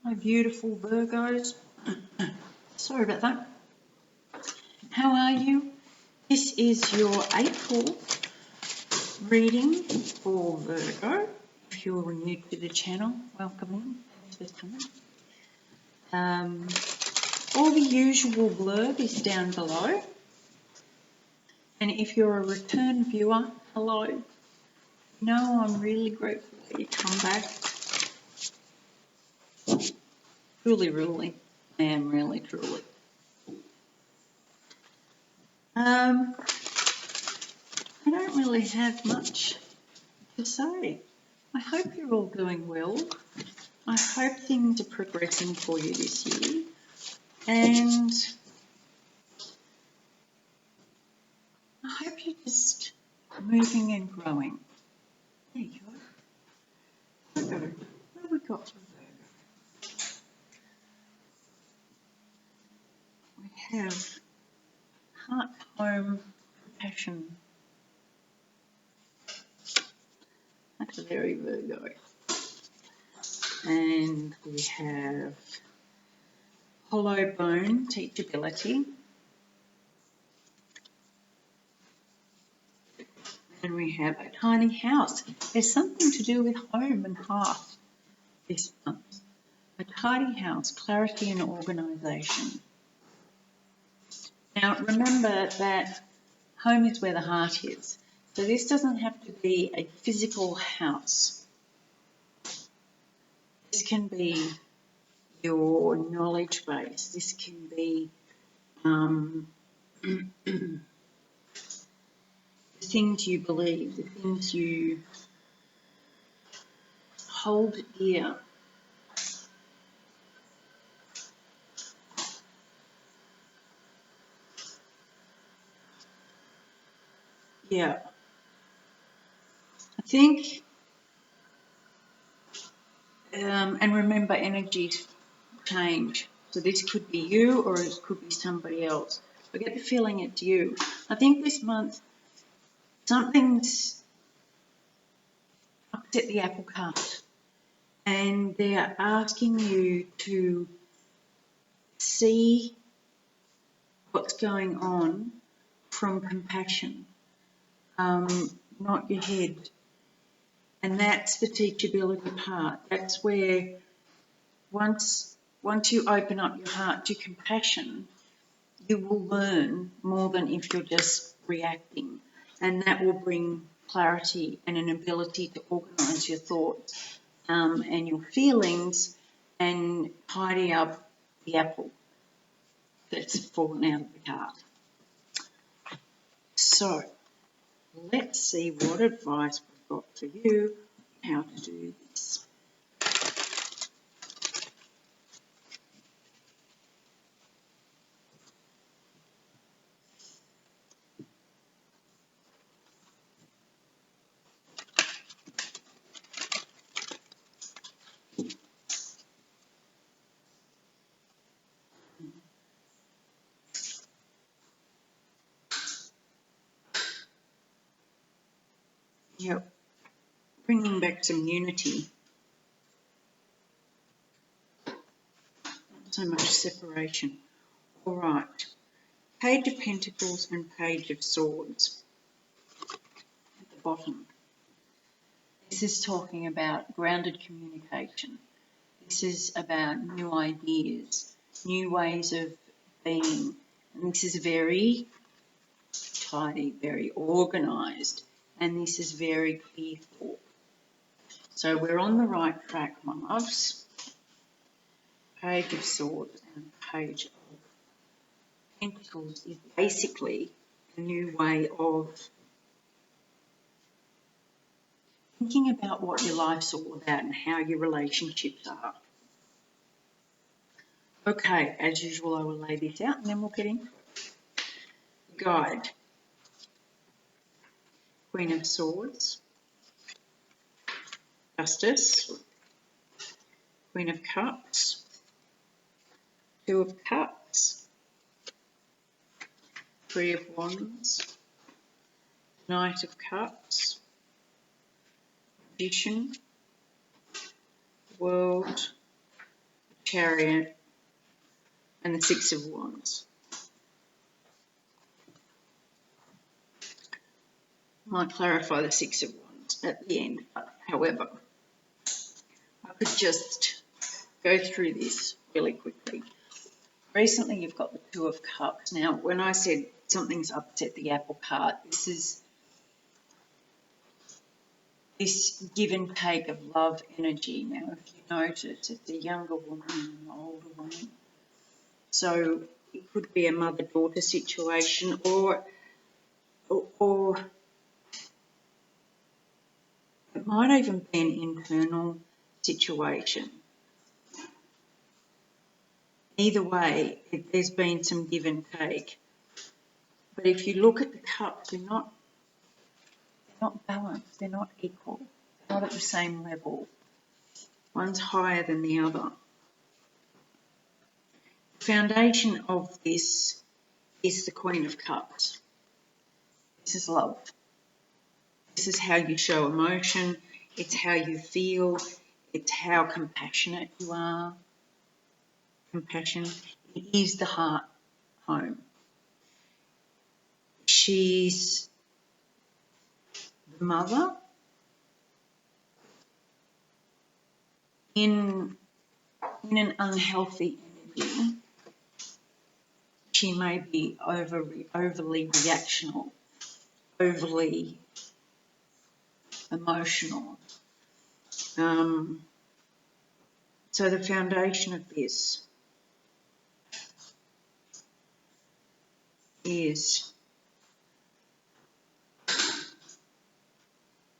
My beautiful Virgos. Sorry about that. How are you? This is your April reading for Virgo. If you're new to the channel, welcome in. Thanks for coming. All the usual blurb is down below. And if you're a return viewer, hello. No, I'm really grateful that you come back. Truly, I am really, truly. I don't really have much to say. I hope you're all doing well. I hope things are progressing for you this year. And I hope you're just moving and growing. There you go. Virgo. What have we got for Virgo? We have heart, home, passion. That's very Virgo. And we have hollow bone, teachability. And we have a tiny house. There's something to do with home and hearth this month. A tidy house, clarity and organisation. Now remember that home is where the heart is. So this doesn't have to be a physical house. This can be your knowledge base. This can be the things you believe, the things you hold dear. Yeah. I think, and remember, energies change. So this could be you or it could be somebody else. I get the feeling it's you. I think this month something's upset the apple cart and they're asking you to see what's going on from compassion, not your head. And that's the teachability part. That's where once you open up your heart to compassion, you will learn more than if you're just reacting. And that will bring clarity and an ability to organise your thoughts and your feelings and tidy up the apple that's fallen out of the cart. So let's see what advice we've got for you, how to do this. Yep, bringing back some unity. Not so much separation. All right, Page of Pentacles and Page of Swords at the bottom. This is talking about grounded communication. This is about new ideas, new ways of being. And this is very tidy, very organised, and this is very clear thought. So we're on the right track, my loves. Page of Swords and Page of Pentacles is basically a new way of thinking about what your life's all about and how your relationships are. Okay, as usual, I will lay this out and then we'll get into it. Guide. Queen of Swords. Justice. Queen of Cups. Two of Cups. Three of Wands. Knight of Cups. Magician. World. Chariot, and the Six of Wands. Might clarify the Six of Wands at the end, but however, I could just go through this really quickly. Recently, you've got the Two of Cups. Now, when I said something's upset the apple cart, this is this give and take of love energy. Now, if you notice, it's a younger woman and an older woman. So it could be a mother-daughter situation, or it might even be an internal situation. Either way, there's been some give and take. But if you look at the cups, they're not balanced, they're not equal, they're not at the same level. One's higher than the other. The foundation of this is the Queen of Cups. This is love. This is how you show emotion, it's how you feel, it's how compassionate you are. Compassion, it is the heart home. She's the mother in an unhealthy energy. She may be overly reactional, overly emotional. So the foundation of this is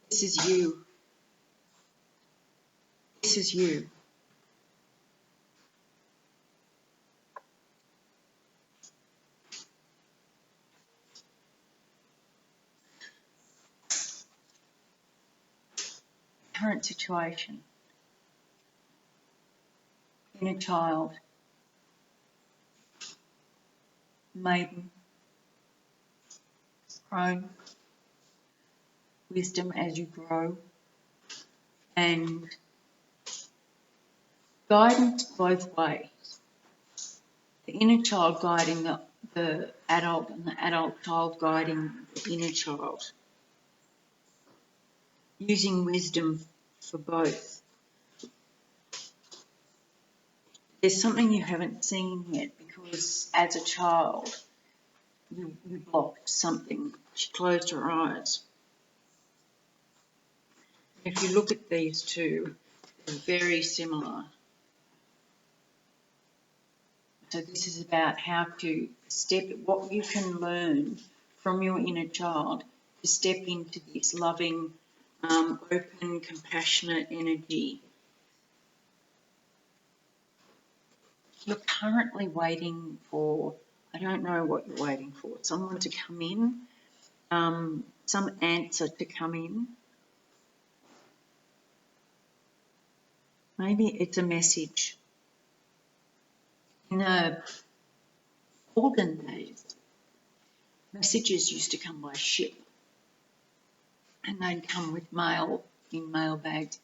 this is you. This is you. Current situation. Inner child. Maiden. Crone. Wisdom as you grow. And guidance both ways. The inner child guiding the adult, and the adult child guiding the inner child. Using wisdom for both. There's something you haven't seen yet because as a child you blocked something. She closed her eyes. If you look at these two, they're very similar. So this is about how to what you can learn from your inner child to step into this loving, open, compassionate energy. You're currently waiting for, I don't know what you're waiting for, someone to come in, some answer to come in. Maybe it's a message. In the olden days, messages used to come by ship, and they'd come with mail in mail bags,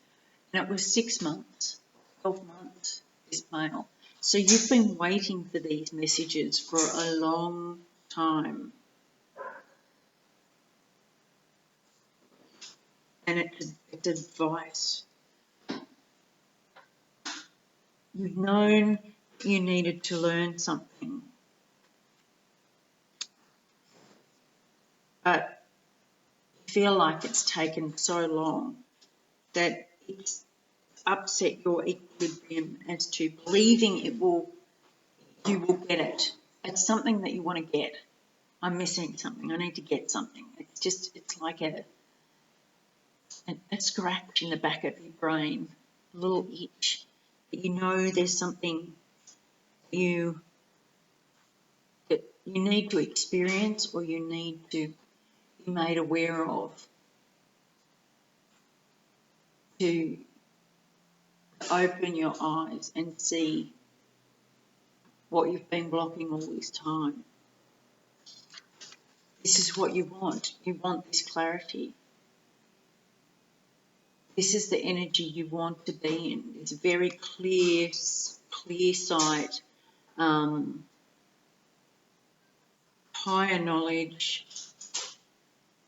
and it was 6 months, 12 months, this mail. So you've been waiting for these messages for a long time. And it's advice. You've known you needed to learn something, but you feel like it's taken so long that it's upset your equilibrium as to believing you will get it. It's something that you want to get. I'm missing something. I need to get something. It's like a scratch in the back of your brain, a little itch. That you know there's something that you need to experience or you need to be made aware of to open your eyes and see what you've been blocking all this time. This is what you want. You want this clarity. This is the energy you want to be in. It's very clear clear sight, higher knowledge,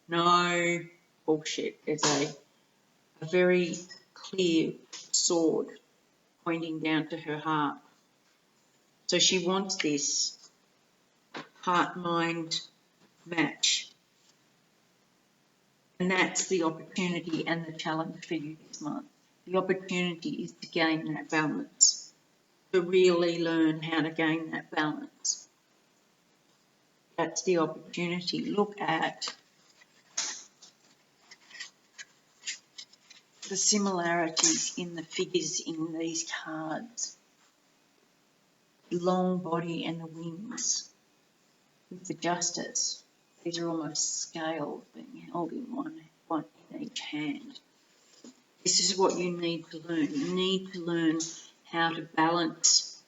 no bullshit. There's a very clear sword pointing down to her heart. So she wants this heart-mind match. And that's the opportunity and the challenge for you this month. The opportunity is to gain that balance, to really learn how to gain that balance. That's the opportunity. Look at the similarities in the figures in these cards. The long body and the wings with the justice. These are almost scales being held in one in each hand. This is what you need to learn. You need to learn how to balance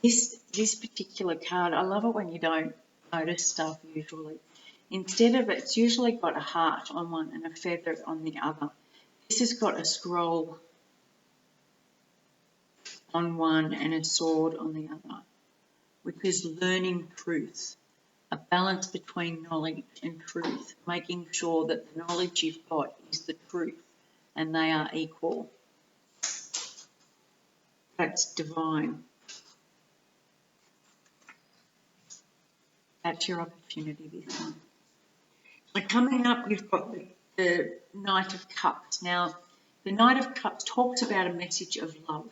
this particular card. I love it when you don't notice stuff usually. Instead of it's usually got a heart on one and a feather on the other. This has got a scroll on one and a sword on the other, which is learning truth, a balance between knowledge and truth, making sure that the knowledge you've got is the truth and they are equal. That's divine. That's your opportunity this month. So coming up, you've got the Knight of Cups. Now, the Knight of Cups talks about a message of love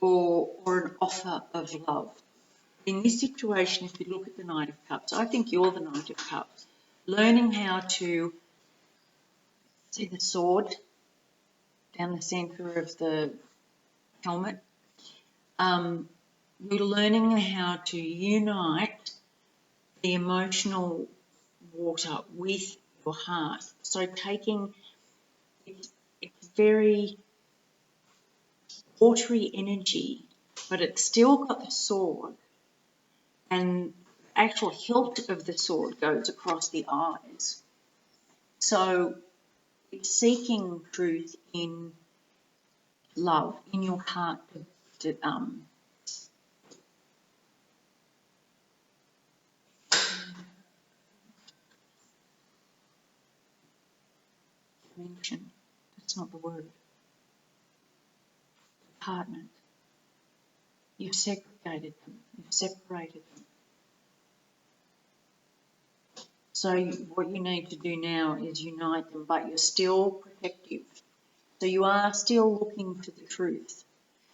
or an offer of love. In this situation, if you look at the Knight of Cups, I think you're the Knight of Cups. Learning how to see the sword down the centre of the helmet. You're learning how to unite the emotional water with your heart. So taking it's very watery energy, but it's still got the sword, and the actual hilt of the sword goes across the eyes. So it's seeking truth in love, in your heart to mention. That's not the word. Department. You've segregated them. You've separated them. So what you need to do now is unite them, but you're still protective. So you are still looking for the truth.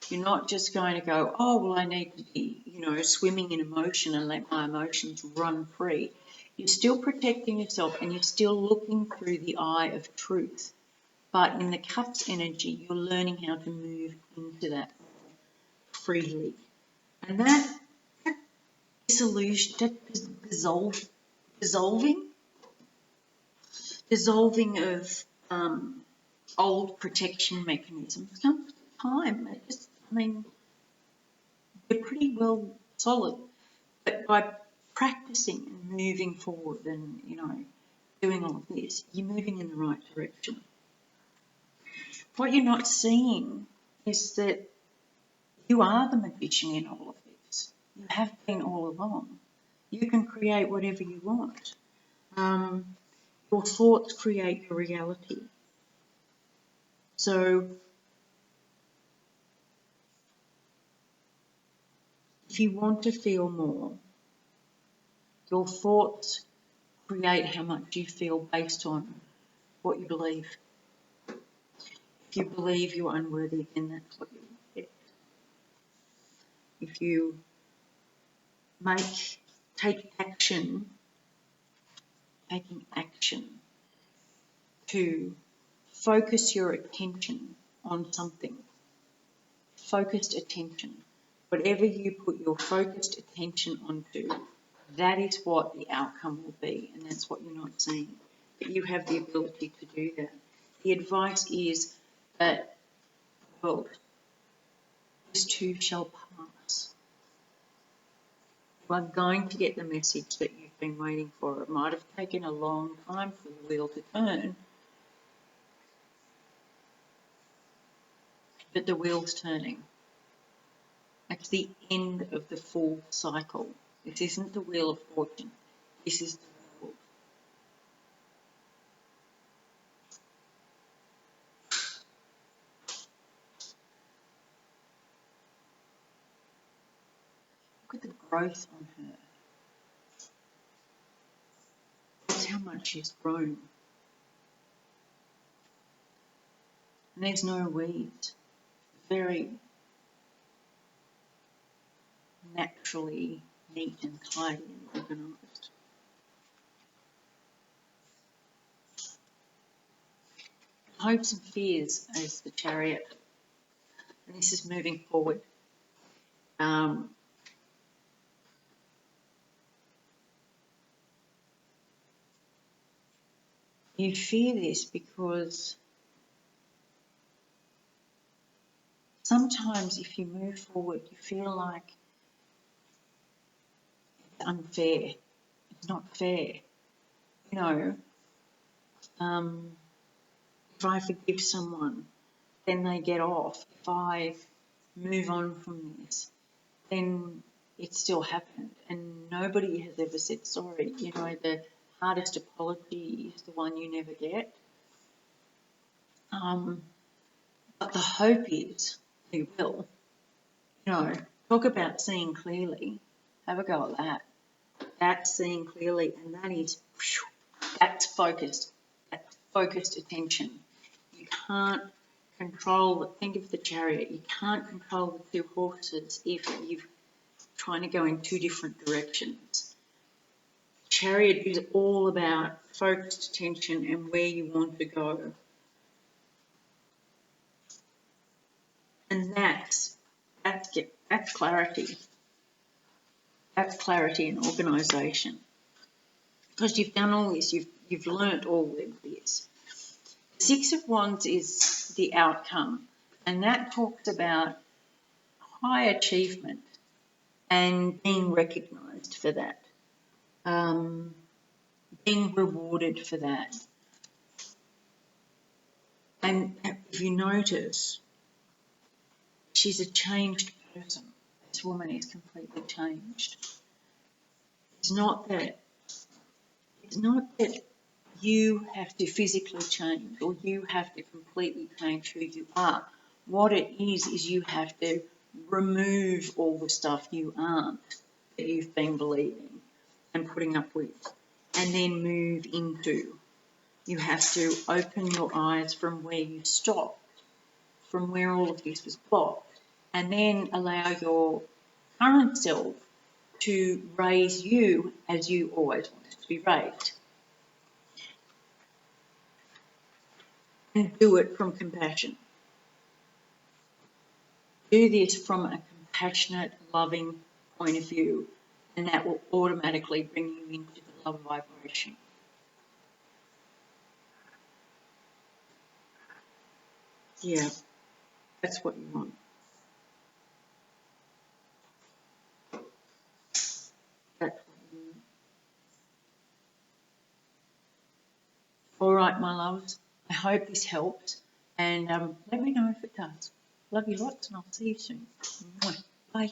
You're not just going to go, oh, well, I need to be, swimming in emotion and let my emotions run free. You're still protecting yourself and you're still looking through the eye of truth. But in the Cups energy, you're learning how to move into that freely. And that dissolution, that dissolving of old protection mechanisms comes with time. We're pretty well solid, but by practicing and moving forward and, doing all of this, you're moving in the right direction. What you're not seeing is that you are the magician in all of this. You have been all along. You can create whatever you want. Your thoughts create your reality. So if you want to feel more, your thoughts create how much you feel based on what you believe. If you believe you're unworthy, then that's what you get. If you taking action to focus your attention on something, focused attention, whatever you put your focused attention onto, that is what the outcome will be, and that's what you're not seeing. But you have the ability to do that. The advice is that, well, this too shall pass. You are going to get the message that you've been waiting for. It might have taken a long time for the wheel to turn, but the wheel's turning. It's the end of the full cycle. This isn't the wheel of fortune. This is the wheel. Look at the growth on her. That's how much she's grown. And there's no weeds. Very naturally neat and tidy and organised. Hopes and fears as the Chariot. And this is moving forward. You fear this because sometimes if you move forward, you feel like it's unfair. It's not fair. You know, if I forgive someone, then they get off. If I move on from this, then it still happened. And nobody has ever said sorry. You know, the hardest apology is the one you never get. But the hope is you will. You know, talk about seeing clearly. Have a go at that. That's seeing clearly, and that is, that's focused. That's focused attention. You can't control, think of the Chariot, you can't control the two horses if you're trying to go in two different directions. Chariot is all about focused attention and where you want to go. And that's clarity. That's clarity and organisation. Because you've done all this, you've learnt all of this. Six of Wands is the outcome, and that talks about high achievement and being recognised for that, being rewarded for that. And if you notice, she's a changed person. This woman is completely changed. It's not that you have to physically change or you have to completely change who you are. What it is you have to remove all the stuff you aren't that you've been believing and putting up with, and then move into. You have to open your eyes from where you stopped, from where all of this was blocked, and then allow your current self to raise you as you always wanted to be raised. And do it from compassion. Do this from a compassionate, loving point of view, and that will automatically bring you into the love vibration. Yeah, that's what you want. That's what you want. All right, my loves. I hope this helps, and let me know if it does. Love you lots, and I'll see you soon. Bye.